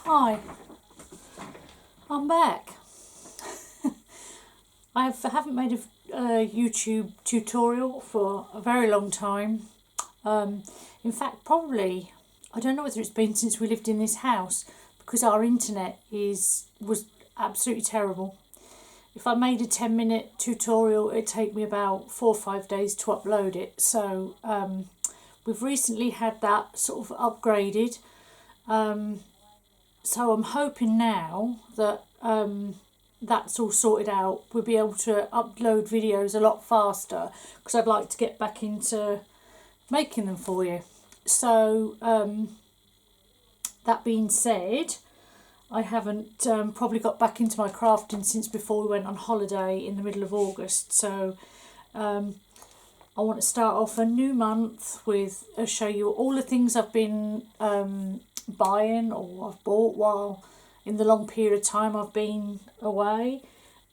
Hi, I'm back. I haven't made a YouTube tutorial for a very long time. In fact, probably, I don't know whether it's been since we lived in this house, because our internet was absolutely terrible. If I made a 10-minute tutorial, it'd take me about 4 or 5 days to upload it. So we've recently had that sort of upgraded. So I'm hoping now that that's all sorted out, we'll be able to upload videos a lot faster, because I'd like to get back into making them for you. So that being said, I haven't probably got back into my crafting since before we went on holiday in the middle of August. So I want to start off a new month with show you all the things I've been buying or I've bought while in the long period of time I've been away,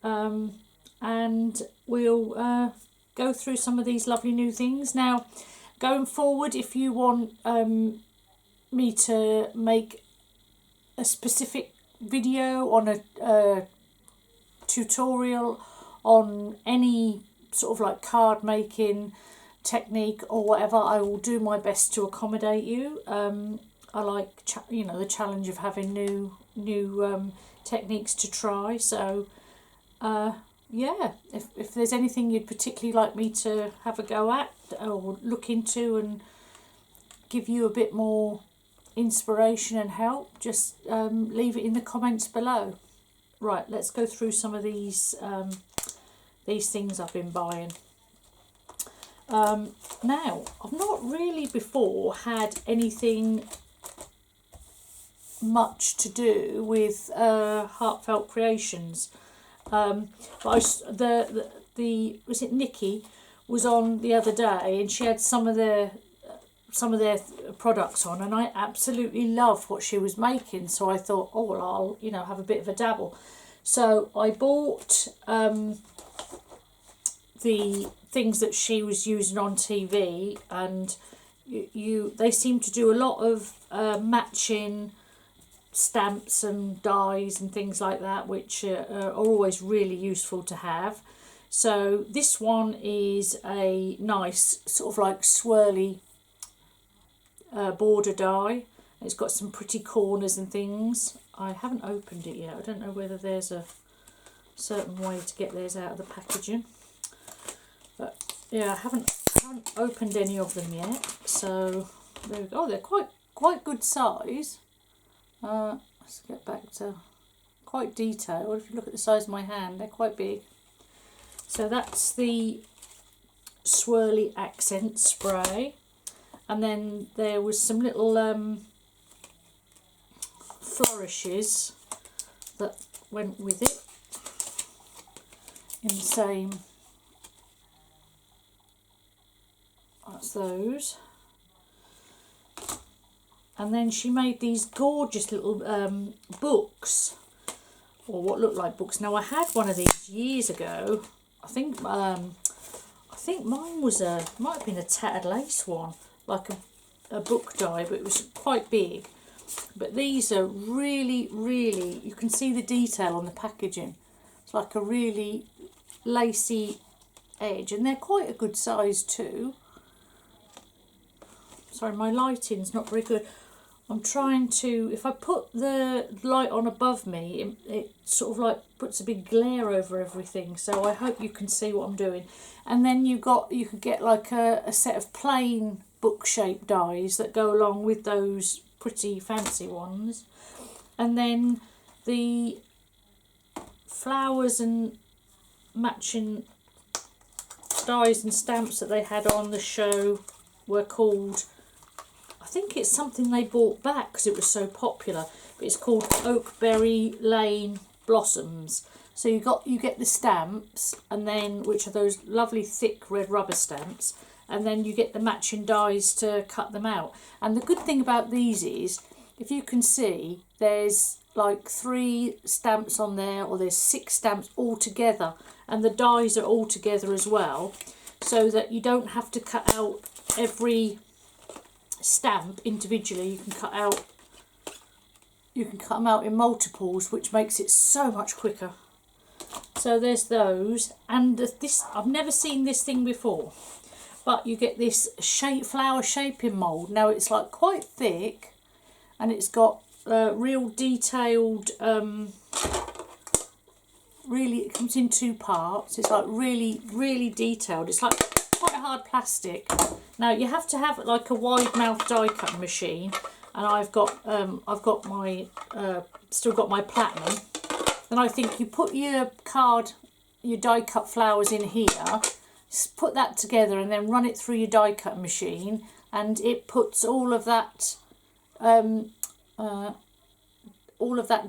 and we'll go through some of these lovely new things. Now, going forward, if you want me to make a specific video on a tutorial on any sort of like card making technique or whatever, I will do my best to accommodate you. I like the challenge of having new techniques to try. So yeah, if there's anything you'd particularly like me to have a go at or look into and give you a bit more inspiration and help, just leave it in the comments below. Right, let's go through some of these things I've been buying. Now, I've not really before had anything much to do with Heartfelt Creations, but was it Nikki was on the other day, and she had some of their products on, and I absolutely loved what she was making. So I thought, oh well, I'll have a bit of a dabble. So I bought the things that she was using on TV, and they seem to do a lot of matching stamps and dies and things like that, which are always really useful to have. So this one is a nice sort of like swirly border die. It's got some pretty corners and things. I haven't opened it yet. I don't know whether there's a certain way to get theirs out of the packaging, but yeah, I haven't opened any of them yet. So there we go. Oh, they're quite good size. Let's get back to quite detailed. If you look at the size of my hand, they're quite big. So that's the swirly accent spray, and then there was some little flourishes that went with it in the same. That's those. And then she made these gorgeous little books, or what looked like books. Now, I had one of these years ago. I think mine was might have been a tattered lace one, like a book die, but it was quite big. But these are really, really, you can see the detail on the packaging. It's like a really lacy edge, and they're quite a good size too. Sorry, my lighting's not very good. I'm trying to, if I put the light on above me, it sort of like puts a big glare over everything. So I hope you can see what I'm doing. And then you could get like a set of plain book-shaped dies that go along with those pretty fancy ones. And then the flowers and matching dies and stamps that they had on the show were called, I think it's something they brought back because it was so popular, but it's called Oakberry Lane Blossoms. So you get the stamps, and then, which are those lovely thick red rubber stamps, and then you get the matching dies to cut them out. And the good thing about these is, if you can see, there's like 3 stamps on there, or there's 6 stamps all together, and the dies are all together as well, so that you don't have to cut out every stamp individually. You can cut out you can cut them out in multiples, which makes it so much quicker. So there's those, and this, I've never seen this thing before, but you get this flower shaping mould. Now it's like quite thick, and it's got real detailed, really, it comes in two parts. It's like really detailed. It's like quite hard plastic. Now you have to have like a wide mouth die cutting machine, and I've got my still got my platinum. And I think you put your die cut flowers in here, put that together, and then run it through your die cut machine, and it puts all of that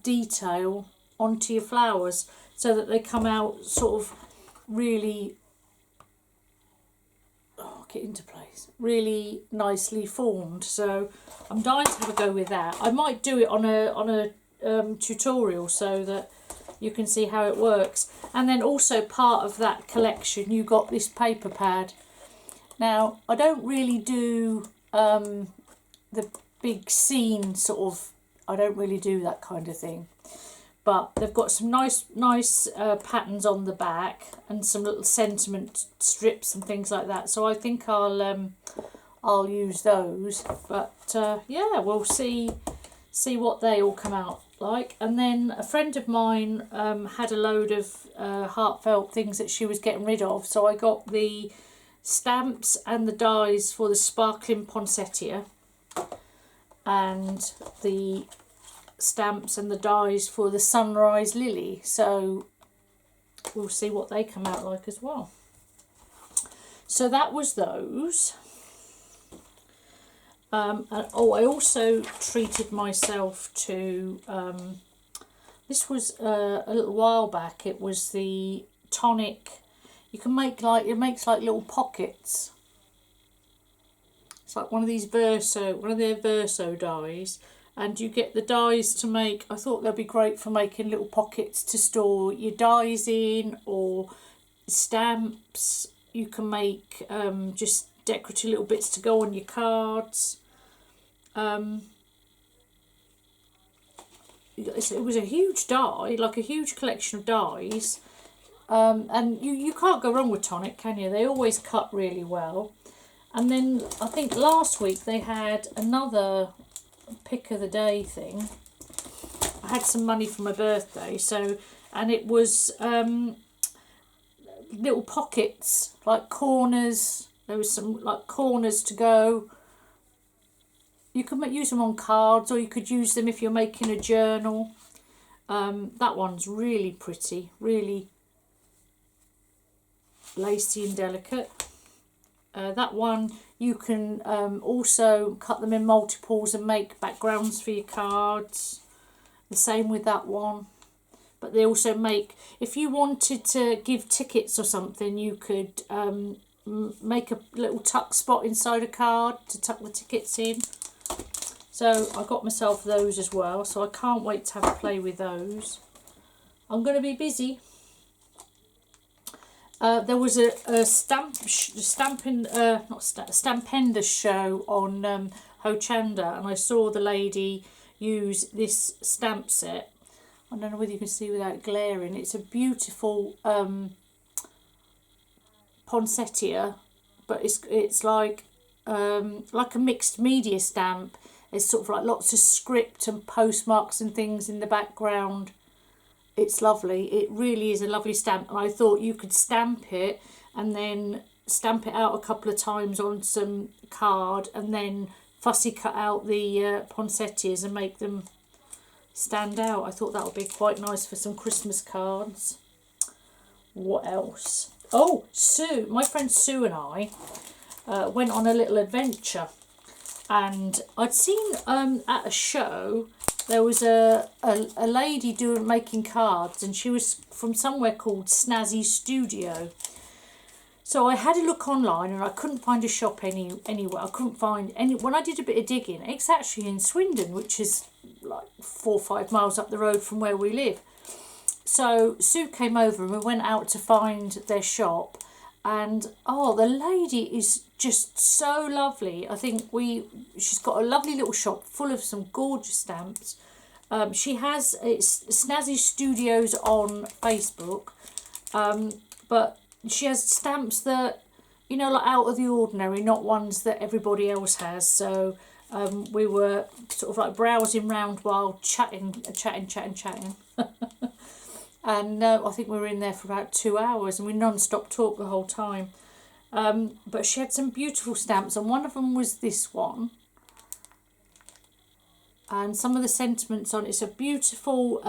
detail onto your flowers, so that they come out sort of really, get into place, really nicely formed. So I'm dying to have a go with that. I might do it on a tutorial so that you can see how it works. And then also part of that collection, you got this paper pad. Now I don't really do the big scene sort of, I don't really do that kind of thing, but they've got some nice patterns on the back and some little sentiment strips and things like that. So I think I'll use those. But yeah, we'll see what they all come out like. And then a friend of mine had a load of heartfelt things that she was getting rid of, so I got the stamps and the dies for the sparkling poinsettia, and the stamps and the dies for the sunrise lily. So we'll see what they come out like as well. So that was those. And oh, I also treated myself to this was a little while back. It was the Tonic. You can make it makes like little pockets. It's like one of their Verso dies, and you get the dies to make. I thought they'd be great for making little pockets to store your dies in, or stamps. You can make just decorative little bits to go on your cards. It was a huge die, like a huge collection of dies, and you can't go wrong with Tonic, can you? They always cut really well. And then I think last week they had another pick of the day thing. I had some money for my birthday, and it was little pockets, like corners. There was some like corners to go. You could use them on cards, or you could use them if you're making a journal. That one's really pretty, really lacy and delicate. That one you can also cut them in multiples and make backgrounds for your cards. The same with that one. But they also make, if you wanted to give tickets or something, you could make a little tuck spot inside a card to tuck the tickets in. So I got myself those as well, so I can't wait to have a play with those. I'm going to be busy. There was a Stampender show on Hochanda, and I saw the lady use this stamp set. I don't know whether you can see without glaring. It's a beautiful poinsettia, but it's like a mixed media stamp. There's sort of like lots of script and postmarks and things in the background. It's lovely. It really is a lovely stamp, and I thought you could stamp it and then stamp it out a couple of times on some card, and then fussy cut out the poinsettias and make them stand out. I thought that would be quite nice for some Christmas cards. What else? Oh, Sue, my friend Sue and I went on a little adventure, and I'd seen at a show there was a lady making cards, and she was from somewhere called Snazzy Studio. So I had a look online, and I couldn't find a shop anywhere. I couldn't find any. When I did a bit of digging, it's actually in Swindon, which is like 4 or 5 miles up the road from where we live. So Sue came over, and we went out to find their shop. And oh, the lady is just so lovely. I think she's got a lovely little shop full of some gorgeous stamps. She has it's Snazzy Studios on Facebook, but she has stamps that, you know, like out of the ordinary, not ones that everybody else has. So we were sort of like browsing round while chatting. And I think we were in there for about 2 hours, and we non-stop talked the whole time. But she had some beautiful stamps, and one of them was this one. And some of the sentiments on it's a beautiful,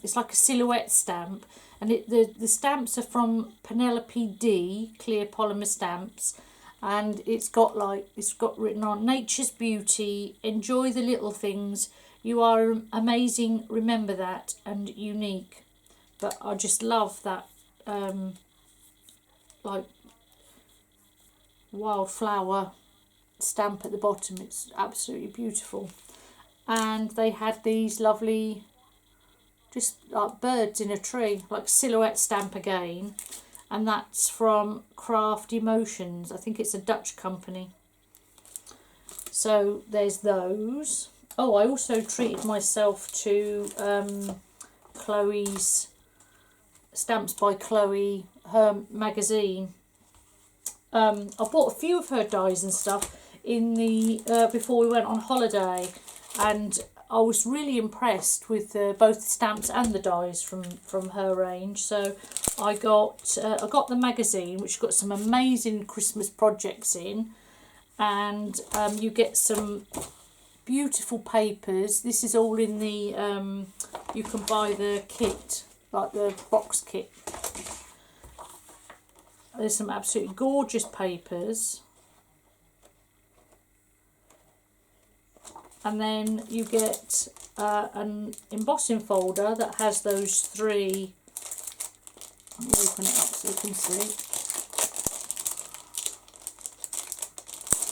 it's like a silhouette stamp, and the stamps are from Penelope D clear polymer stamps, and it's got written on nature's beauty, enjoy the little things, you are amazing, remember that, and unique. But I just love that like wildflower stamp at the bottom. It's absolutely beautiful. And they had these lovely, just like birds in a tree, like silhouette stamp again. And that's from Craft Emotions. I think it's a Dutch company. So there's those. Oh, I also treated myself to Chloe's Stamps by Chloe, her magazine. I bought a few of her dies and stuff in the before we went on holiday, and I was really impressed with both the stamps and the dies from her range. So I got the magazine, which got some amazing Christmas projects in, and you get some beautiful papers. This is all in the you can buy the kit, like the box kit. There's some absolutely gorgeous papers. And then you get an embossing folder that has those three. Let me open it up so you can see.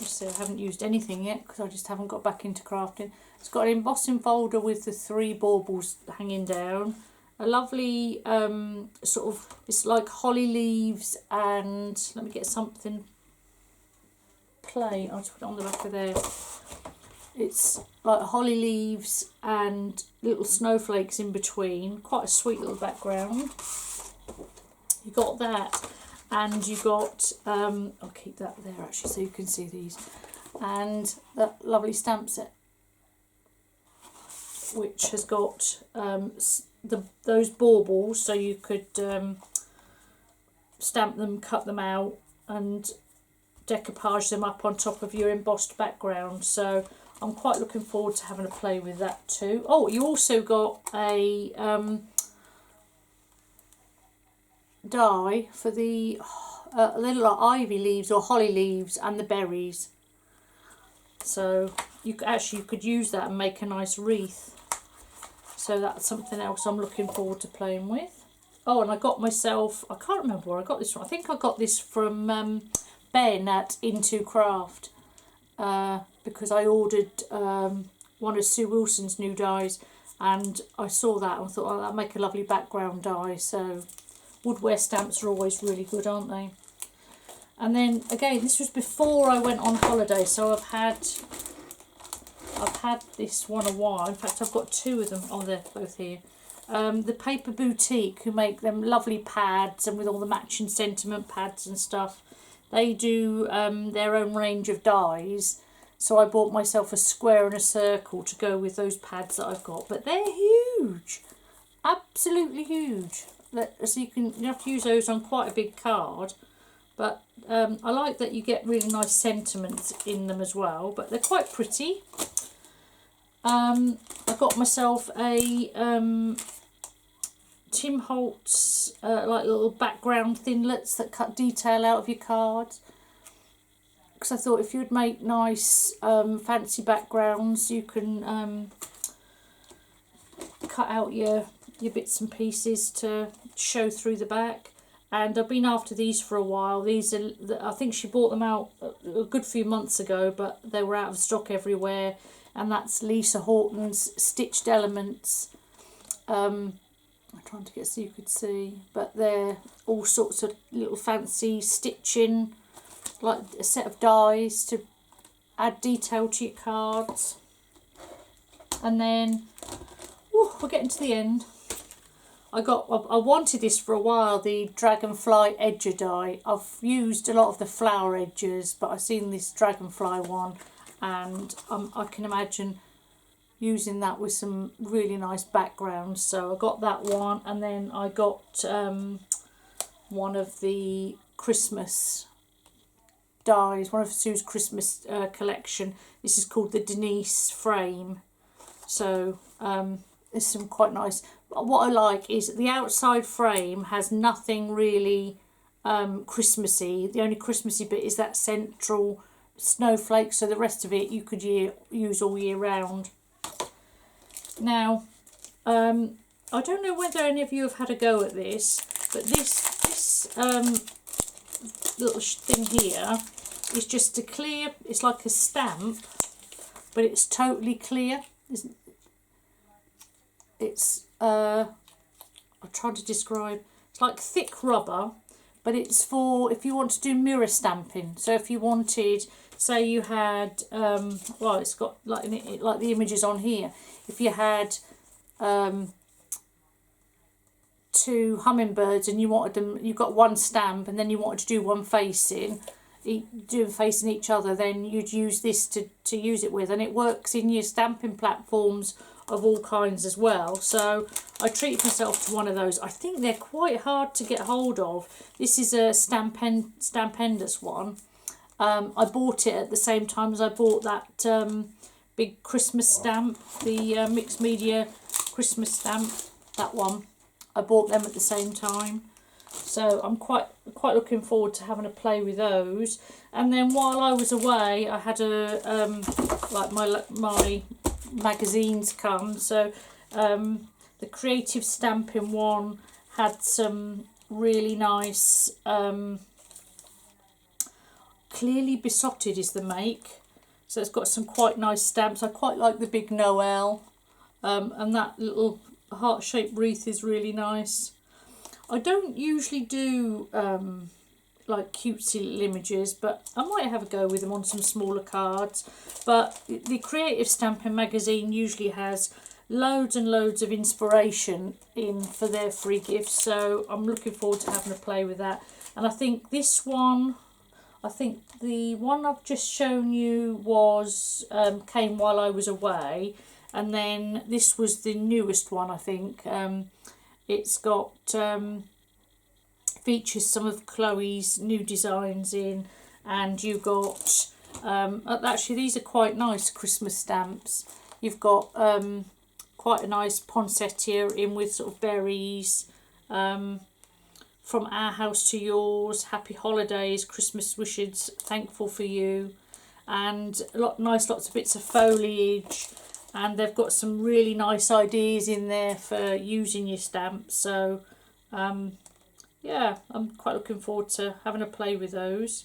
You see, I haven't used anything yet because I just haven't got back into crafting. It's got an embossing folder with the 3 baubles hanging down. A lovely sort of, it's like holly leaves, and let me get something plain. I'll just put it on the back of there. It's like holly leaves and little snowflakes in between. Quite a sweet little background. You got that, and you got I'll keep that there actually so you can see these, and that lovely stamp set, which has got those baubles, so you could stamp them, cut them out, and decoupage them up on top of your embossed background. So I'm quite looking forward to having a play with that too. Oh, you also got a die for the little like ivy leaves or holly leaves and the berries. So you could use that and make a nice wreath. So that's something else I'm looking forward to playing with. Oh, and I got myself, I can't remember where I got this from. I think I got this from Ben at Into Craft, because I ordered one of Sue Wilson's new dies, and I saw that and I thought, oh, that'll make a lovely background die. So woodware stamps are always really good, aren't they? And then again, this was before I went on holiday, so I've had this one a while. In fact, I've got 2 of them. Oh, they're both here. The Paper Boutique, who make them lovely pads and with all the matching sentiment pads and stuff. They do their own range of dies. So I bought myself a square and a circle to go with those pads that I've got. But they're huge. Absolutely huge. So you have to use those on quite a big card. But I like that you get really nice sentiments in them as well. But they're quite pretty. I got myself a Tim Holtz like little background thinlets that cut detail out of your cards. Because I thought if you'd make nice fancy backgrounds, you can cut out your bits and pieces to show through the back. And I've been after these for a while. These are, I think she bought them out a good few months ago, but they were out of stock everywhere. And that's Lisa Horton's Stitched Elements. I'm trying to get so you could see, but they're all sorts of little fancy stitching, like a set of dies to add detail to your cards. And then, we're getting to the end. I wanted this for a while, the Dragonfly Edger die. I've used a lot of the flower edges, but I've seen this Dragonfly one, and I can imagine using that with some really nice backgrounds. So I got that one, and then I got one of the Christmas dies, one of Sue's Christmas collection. This is called the Denise frame. So there's some quite nice. What I like is the outside frame has nothing really Christmassy. The only Christmassy bit is that central snowflake, so the rest of it you could use all year round. Now, I don't know whether any of you have had a go at this, but this little thing here is just a clear, it's like a stamp, but it's totally clear. It's I'll try to describe, it's like thick rubber, but it's for if you want to do mirror stamping. So if you wanted, say you had well, it's got like the images on here. If you had 2 hummingbirds and you wanted them, you've got one stamp, and then you wanted to do one facing each other, then you'd use this to use it with, and it works in your stamping platforms of all kinds as well. So I treated myself to one of those. I think they're quite hard to get hold of. This is a Stampendous one. I bought it at the same time as I bought that big Christmas stamp, the mixed media Christmas stamp, that one. I bought them at the same time. So I'm quite looking forward to having a play with those. And then while I was away, I had like my magazines come. So the Creative Stamping one had some really nice, Clearly Besotted is the make. So it's got some quite nice stamps. I quite like the big Noel, and that little heart-shaped wreath is really nice. I don't usually do like cutesy little images, but I might have a go with them on some smaller cards. But the Creative Stamping magazine usually has loads and loads of inspiration in for their free gifts, so I'm looking forward to having a play with that. And I think this one, I think the one I've just shown you was came while I was away, and then this was the newest one, I think. It's got features some of Chloe's new designs in, and you got actually these are quite nice Christmas stamps. You've got quite a nice poinsettia in with sort of berries, From Our House to Yours, Happy Holidays, Christmas Wishes, Thankful for You, and lots of bits of foliage. And they've got some really nice ideas in there for using your stamps. So, yeah, I'm quite looking forward to having a play with those.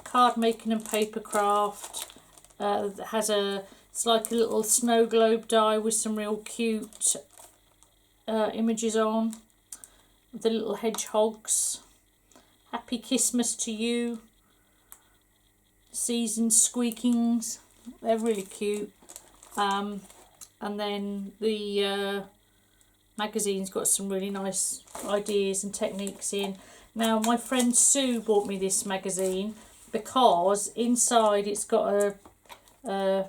Card making and paper craft. It's like a little snow globe die with some real cute images on. The little hedgehogs. Happy Christmas to You. Seasoned Squeakings, they're really cute. And then the magazine's got some really nice ideas and techniques in. Now my friend Sue bought me this magazine because inside it's got a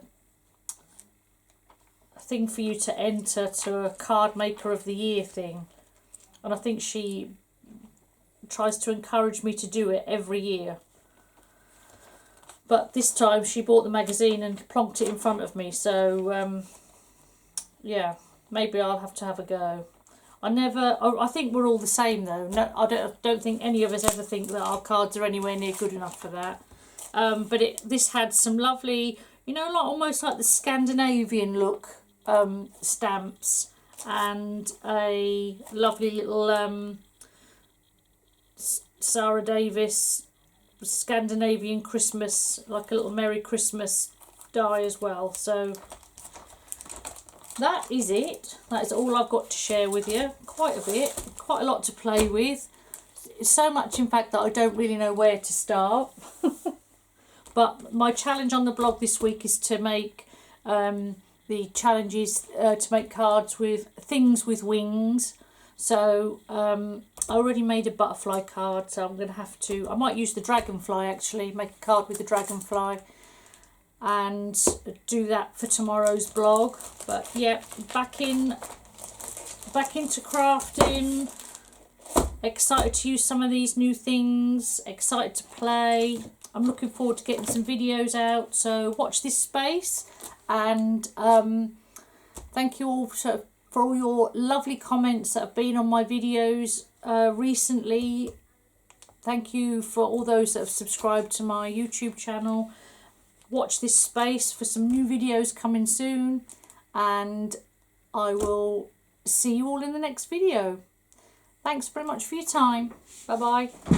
thing for you to enter to a Card Maker of the Year thing, and I think she tries to encourage me to do it every year. But this time she bought the magazine and plonked it in front of me, so yeah, maybe I'll have to have a go. I think we're all the same though. No, I don't think any of us ever think that our cards are anywhere near good enough for that. But this had some lovely, almost like the Scandinavian look stamps, and a lovely little Sarah Davis Scandinavian Christmas, like a little Merry Christmas die as well. So that is it. That is all I've got to share with you. Quite a bit, quite a lot to play with. So much, in fact, that I don't really know where to start. But my challenge on the blog this week is to make The challenge is to make cards with things with wings. So I already made a butterfly card, so I'm going to have to, I might use the dragonfly actually, make a card with the dragonfly and do that for tomorrow's blog. But yeah, back into crafting, excited to use some of these new things, excited to play. I'm looking forward to getting some videos out, so watch this space. And thank you all for all your lovely comments that have been on my videos recently. Thank you for all those that have subscribed to my YouTube channel. Watch this space for some new videos coming soon, and I will see you all in the next video. Thanks very much for your time. Bye bye.